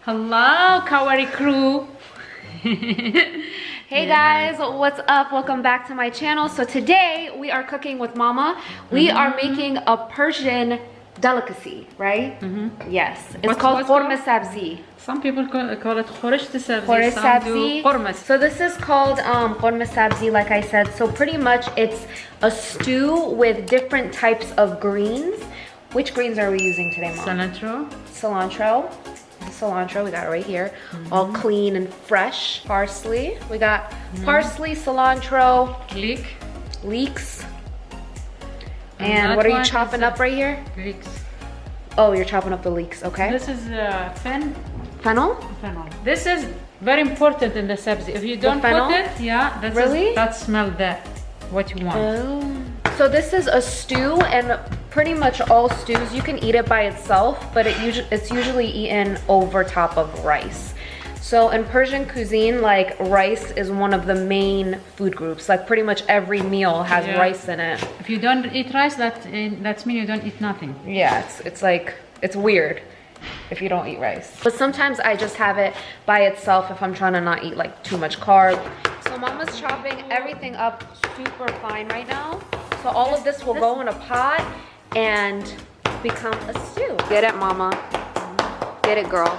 Hello, Kavari crew. Hey guys, what's up? Welcome back to my channel. So today we are cooking with Mama. We are making a Persian delicacy, right? Yes, it's called korma sabzi. Some people call it khorish sabzi. Khorish Some do sabzi. korma. So this is called korma sabzi, like I said. So pretty much it's a stew with different types of greens. Which greens are we using today, Mom? Cilantro, we got it right here. All clean and fresh. Parsley, we got parsley, cilantro, leeks. And what are you chopping up right here? Leeks. Oh, you're chopping up the leeks, okay. This is Fennel? fennel. This is very important in the sabzi. If you don't put it, yeah, that smell what you want. Oh. So this is a stew, and pretty much all stews you can eat it by itself, but it's usually eaten over top of rice. So in Persian cuisine, like rice is one of the main food groups. Like pretty much every meal has rice in it. If you don't eat rice, that means you don't eat nothing. Yeah, it's weird if you don't eat rice. But sometimes I just have it by itself if I'm trying to not eat like too much carb. So Mama's chopping everything up super fine right now. So all of this will go in a pot and become a stew. Get it, Mama. Get it, girl.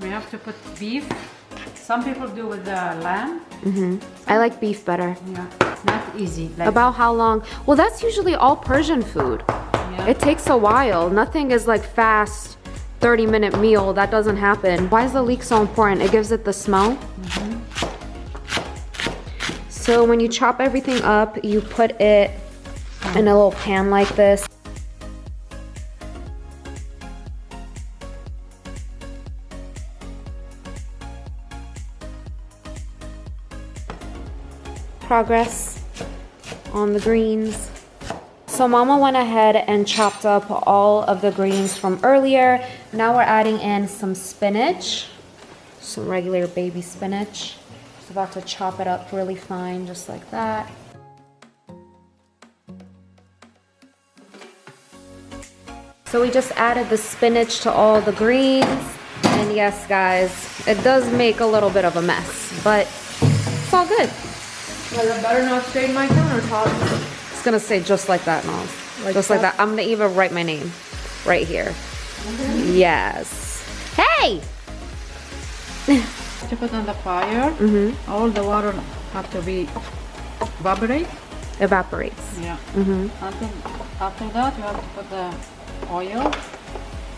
We have to put beef. Some people do with the lamb. I like beef better. Yeah, not easy. About how long? Well, that's usually all Persian food. Yeah. It takes a while. Nothing is like fast 30-minute meal. That doesn't happen. Why is the leek so important? It gives it the smell. So when you chop everything up, you put it in a little pan like this. Progress on the greens. So Mama went ahead and chopped up all of the greens from earlier. Now we're adding in some spinach, some regular baby spinach. Just about to chop it up really fine, just like that. So we just added the spinach to all the greens. And yes, guys, it does make a little bit of a mess, but it's all good. Well, I better not stain my countertop. It's gonna say just like that, Naz. Just like that. I'm gonna even write my name right here. Yes. Hey! To put on the fire, all the water have to be Evaporates. Yeah. After that, you have to put the oil.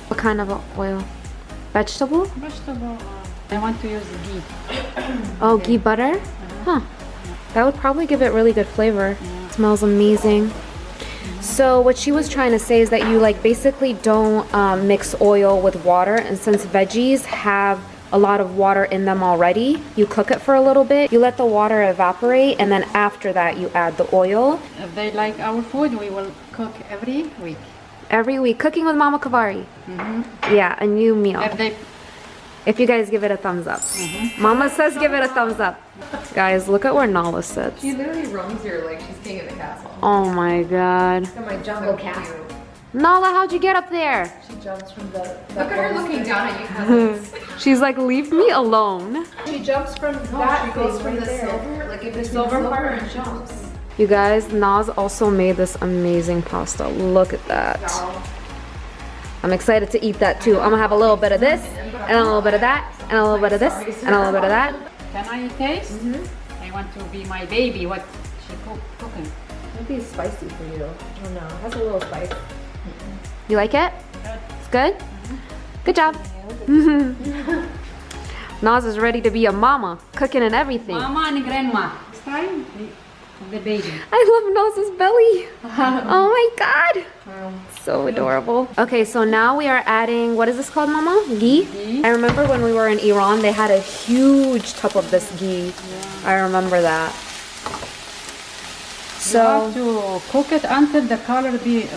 What kind of oil? Vegetable? Vegetable. I want to use ghee. Oh, ghee butter? Huh. That would probably give it really good flavor. It smells amazing. So what she was trying to say is that you like basically don't mix oil with water, and since veggies have a lot of water in them already, you cook it for a little bit, you let the water evaporate, and then after that you add the oil. If they like our food, we will cook every week. Every week, cooking with Mama Kavari. Yeah, a new meal. If you guys give it a thumbs up. Mama says give it a thumbs up. Guys, look at where Nala sits. She literally roams here like she's king of the castle. Oh my god. Look at my jungle castle. Nala, how'd you get up there? She jumps from the look at her looking down at you cousins. She's like, leave me alone. She jumps from that. She goes from the silver, like if it's silver part and jumps. You guys, Naz also made this amazing pasta. Look at that. I'm excited to eat that too. I'm gonna have a little bit of this, and a little bit of that, and a little bit of this, and a little bit of that. Can I taste? I want to be my baby. What she cooking? Maybe it's spicy for you. I don't know. It has a little spice. You like it? It's good? Good job. Naz is ready to be a mama, cooking and everything. Mama and grandma. It's time the baby. I love Naz's belly. Oh my god. So adorable. Okay, so now we are adding, what is this called, Mama? Ghee? I remember when we were in Iran, they had a huge tub of this ghee. I remember that. So you have to cook it until the color be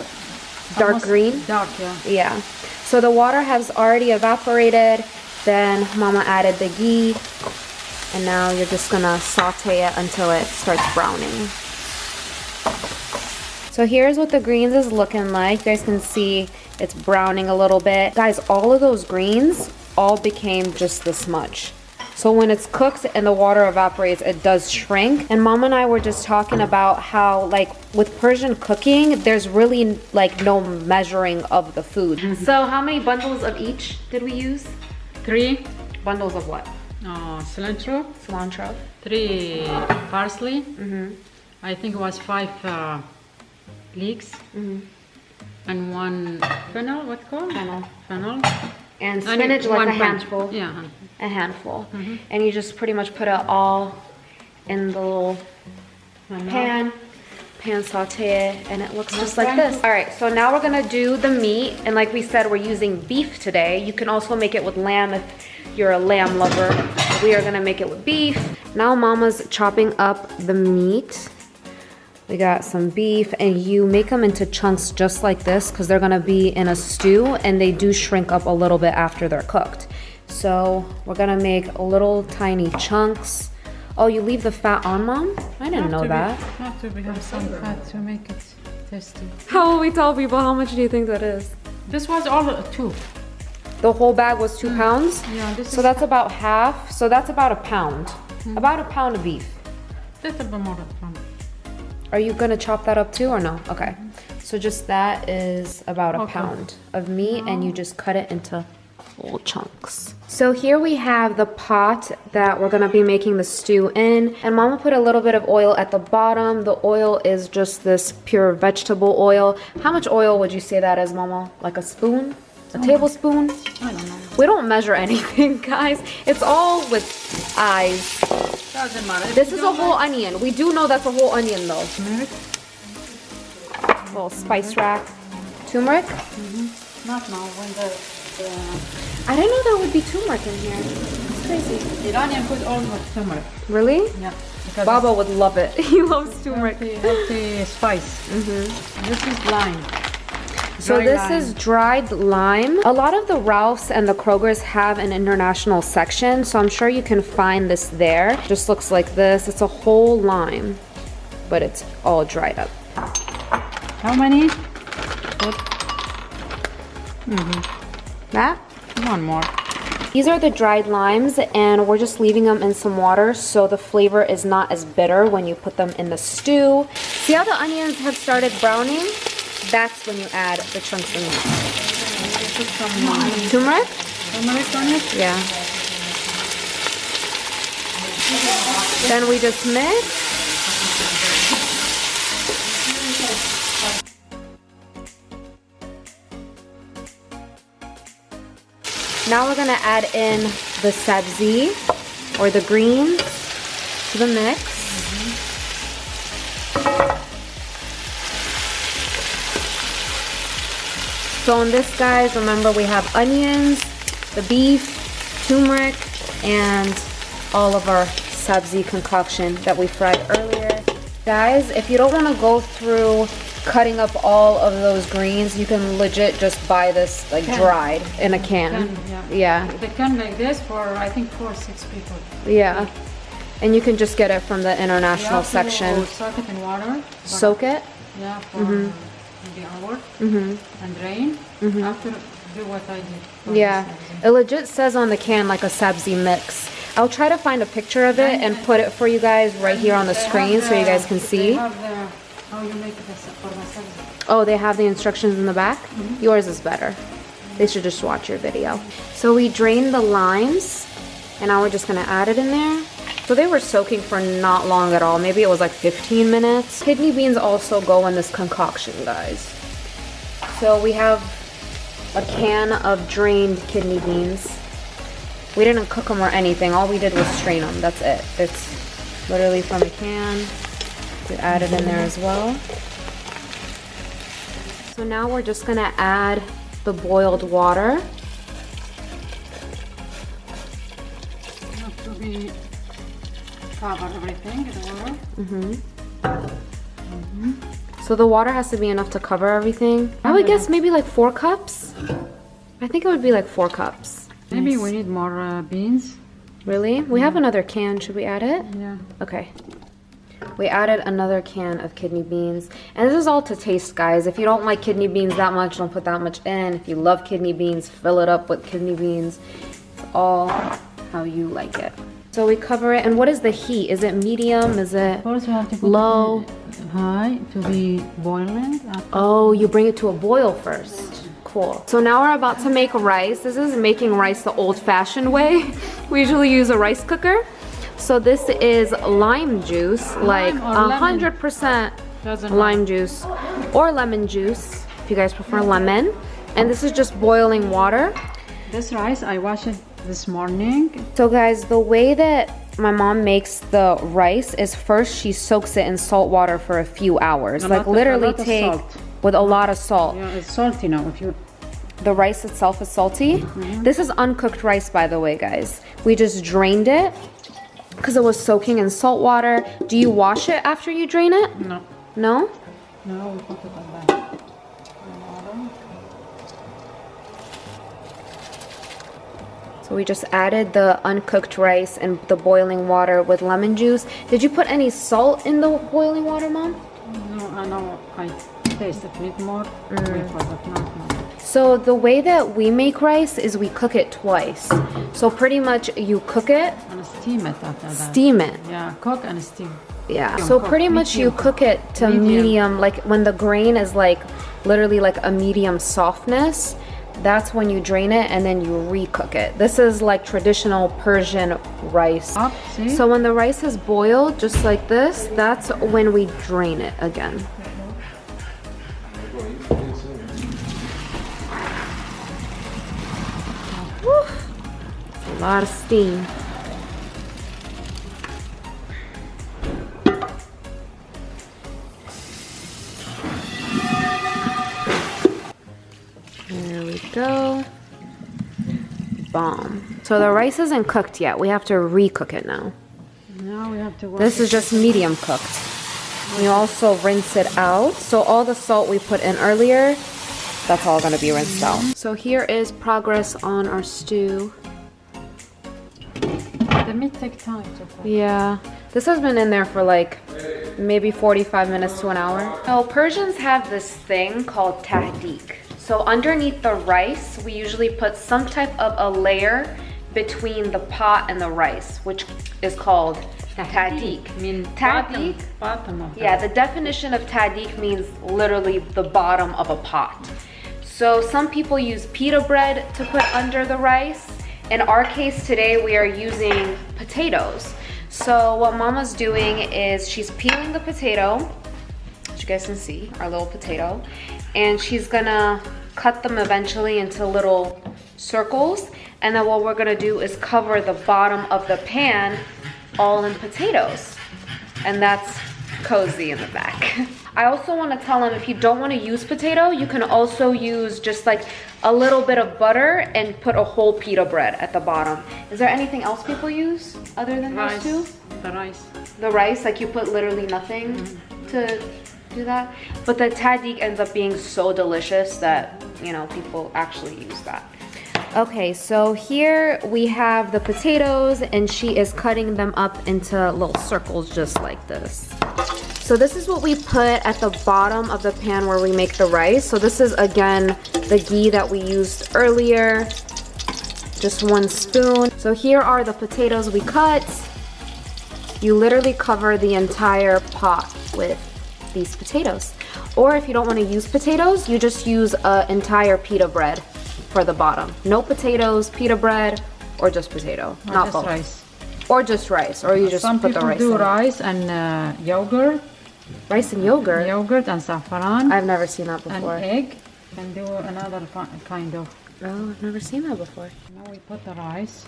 dark green? Dark, yeah. Yeah. So the water has already evaporated. Then Mama added the ghee. And now you're just gonna saute it until it starts browning. So here's what the greens is looking like. You guys can see it's browning a little bit. Guys, all of those greens all became just this much. So when it's cooked and the water evaporates, it does shrink. And Mom and I were just talking about how, like, with Persian cooking, there's really like no measuring of the food. So how many bundles of each did we use? 3 Bundles of what? cilantro. Cilantro. 3 parsley. I think it was 5 leeks. And 1 fennel, what called? Fennel. And spinach, like a handful. Yeah. A handful. And you just pretty much put it all in the little pan saute it, and it looks just like this. All right, so now we're gonna do the meat, and like we said, we're using beef today. You can also make it with lamb if you're a lamb lover. We are gonna make it with beef. Now Mama's chopping up the meat. We got some beef, and you make them into chunks just like this because they're gonna be in a stew, and they do shrink up a little bit after they're cooked. So we're gonna make little tiny chunks. Oh, you leave the fat on, Mom? I didn't know that. Have to have some fat to make it tasty. How will we tell people how much do you think that is? This was all 2. The whole bag was 2 pounds? Yeah, this so that's about half. So that's about a pound. About a pound of beef. Little bit more than. Are you gonna chop that up too or no? Okay. So just that is about a pound of meat, and you just cut it into little chunks. So here we have the pot that we're gonna be making the stew in, and Mama put a little bit of oil at the bottom. The oil is just this pure vegetable oil. How much oil would you say that is, Mama? Like a spoon? A tablespoon? I don't know. We don't measure anything, guys. It's all with eyes. Doesn't matter. This is a whole onion. We do know that's a whole onion though. Turmeric? Little spice rack. Turmeric? Not now, when I didn't know there would be turmeric in here. It's crazy. Iranian put all the turmeric. Really? Yeah. Baba would love it. He loves turmeric. Healthy spice. This is lime. So this is dried lime. A lot of the Ralphs and the Krogers have an international section, so I'm sure you can find this there. Just looks like this. It's a whole lime, but it's all dried up. How many? That? 1 more. These are the dried limes, and we're just leaving them in some water so the flavor is not as bitter when you put them in the stew. See how the onions have started browning? That's when you add the chunks of meat. Put some Turmeric? turmeric on it? Yeah. Then we just mix. Now we're gonna add in the sabzi, or the greens, to the mix. So in this, guys, remember we have onions, the beef, turmeric, and all of our sabzi concoction that we fried earlier. Guys, if you don't want to go through cutting up all of those greens, you can legit just buy this like dried in a can. Yeah. They can make this for, I think, 4 or 6 people. Yeah. And you can just get it from the international section. Soak it in water. Soak it? Yeah, for maybe an hour. And drain. After, do what I did. Yeah. It legit says on the can like a sabzi mix. I'll try to find a picture of it and put it for you guys right here on the screen so you guys can see. How you make this for the sabzi. Oh, they have the instructions in the back? Yours is better. They should just watch your video. So we drained the limes, and now we're just gonna add it in there. So they were soaking for not long at all. Maybe it was like 15 minutes. Kidney beans also go in this concoction, guys. So we have a can of drained kidney beans. We didn't cook them or anything. All we did was strain them. That's it. It's literally from a can. You add it in there as well. So now we're just gonna add the boiled water. You have to be cover everything with the water. So the water has to be enough to cover everything. I would guess maybe like 4 cups. I think it would be like 4 cups. Maybe we need more beans. Really? We have another can. Should we add it? Yeah. Okay. We added another can of kidney beans. And this is all to taste, guys. If you don't like kidney beans that much, don't put that much in. If you love kidney beans, fill it up with kidney beans. It's all how you like it. So we cover it. And what is the heat? Is it medium? Is it First we have to put low? it high to be boiling. Oh, you bring it to a boil first. Cool. So now we're about to make rice. This is making rice the old-fashioned way. We usually use a rice cooker. So this is lime juice, like 100% lime juice or lemon juice, if you guys prefer lemon. And this is just boiling water. This rice, I washed it this morning. So guys, the way that my mom makes the rice is first she soaks it in salt water for a few hours. Like literally take with a lot of salt. Yeah, it's salty now. If you The rice itself is salty. This is uncooked rice, by the way, guys. We just drained it because it was soaking in salt water. Do you wash it after you drain it? No. No? No, we put it like that. So we just added the uncooked rice and the boiling water with lemon juice. Did you put any salt in the boiling water, Mom? No, I know. I taste a bit more. We put it not more. So the way that we make rice is we cook it twice. So pretty much you cook it, And steam it after that. steam it. Yeah, cook and steam. Yeah, so pretty much you cook it to medium, like when the grain is like literally like a medium softness, that's when you drain it and then you recook it. This is like traditional Persian rice. Up, see? So when the rice is boiled just like this, that's when we drain it again. Woo. A lot of steam. There we go. Bomb. So the rice isn't cooked yet. We have to recook it now. Now we have to work. This is just medium cooked. We also rinse it out. So all the salt we put in earlier, that's all gonna be rinsed out. So here is progress on our stew. The meat takes time to cook. Yeah, this has been in there for like maybe 45 minutes to an hour. So Persians have this thing called tahdik. So underneath the rice, we usually put some type of a layer between the pot and the rice, which is called tahdik. Tahdik? Bottom of Yeah, the definition of tahdik means literally the bottom of a pot. So some people use pita bread to put under the rice. In our case today, we are using potatoes. So what Mama's doing is she's peeling the potato, as you guys can see, our little potato, and she's gonna cut them eventually into little circles. And then what we're gonna do is cover the bottom of the pan all in potatoes. And that's cozy in the back. I also want to tell them if you don't want to use potato, you can also use just like a little bit of butter and put a whole pita bread at the bottom. Is there anything else people use other than those two? The rice. The rice, like you put literally nothing to do that. But the tahdik ends up being so delicious that, you know, people actually use that. Okay, so here we have the potatoes and she is cutting them up into little circles just like this. So this is what we put at the bottom of the pan where we make the rice. So this is again the ghee that we used earlier, just 1 spoon. So here are the potatoes we cut. You literally cover the entire pot with these potatoes. Or if you don't want to use potatoes, you just use an entire pita bread for the bottom. No potatoes, pita bread, or just potato. Or not just both. rice. Or just rice, or you just Some put the people rice do in. rice and yogurt. Rice and yogurt? Yogurt and saffron. I've never seen that and before. egg. And do another kind of. Oh, I've never seen that before. Now we put the rice.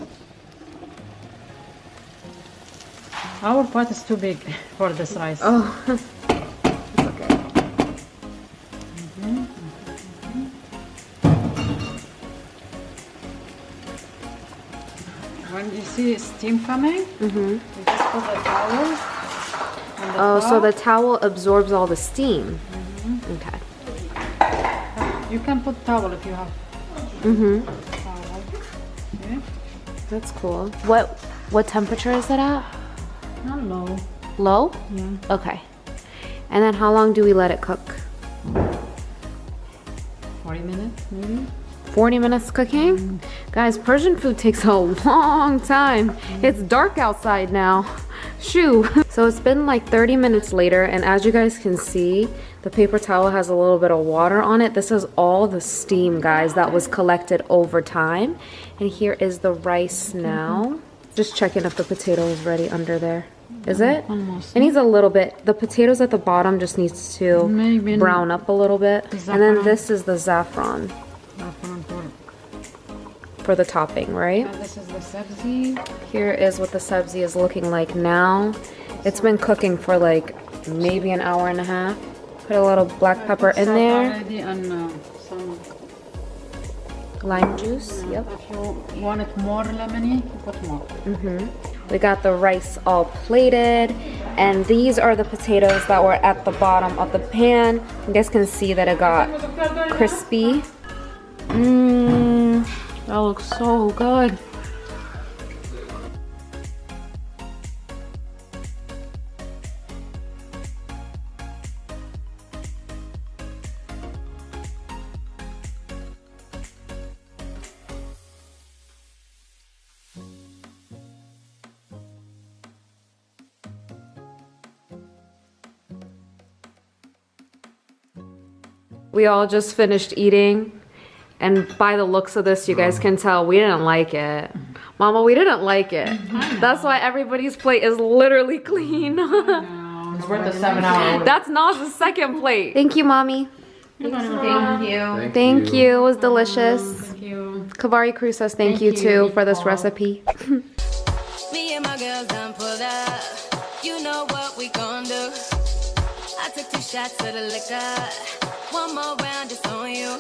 Our pot is too big for this rice. Oh, it's okay. When you see steam coming, you just put the towel. On the Oh, top. so the towel absorbs all the steam. Okay. You can put towel if you have towel. Okay. That's cool. What temperature is it at? Not low. Low? Yeah. Okay. And then how long do we let it cook? 40 minutes, maybe. 40 minutes cooking? Guys, Persian food takes a long time. It's dark outside now. Shoo. So it's been like 30 minutes later, and as you guys can see, the paper towel has a little bit of water on it. This is all the steam, guys, that was collected over time. And here is the rice now. Just checking if the potato is ready under there. Is it? Almost. It needs a little bit. The potatoes at the bottom just needs to Maybe brown up a little bit. And then this is the saffron for the topping, right? And this is the sabzi. Here is what the sabzi is looking like now. It's been cooking for like maybe an hour and a half. Put a little black pepper in there. Already and some Lime juice, yep. If you want it more lemony, you put more. We got the rice all plated, and these are the potatoes that were at the bottom of the pan. You guys can see that it got crispy. That looks so good. We all just finished eating, and by the looks of this, you guys can tell we didn't like it. Mama, we didn't like it. That's why everybody's plate is literally clean. It's worth a 7-hour. That's Naz's second plate. Thank you, Mommy. Thank you. Thank you. It was delicious. Thank you. Kavari Crew says thank you too for this recipe. Me and my girls done pulled up. You know what we gon' do. I took 2 shots of the liquor. One more round just on you.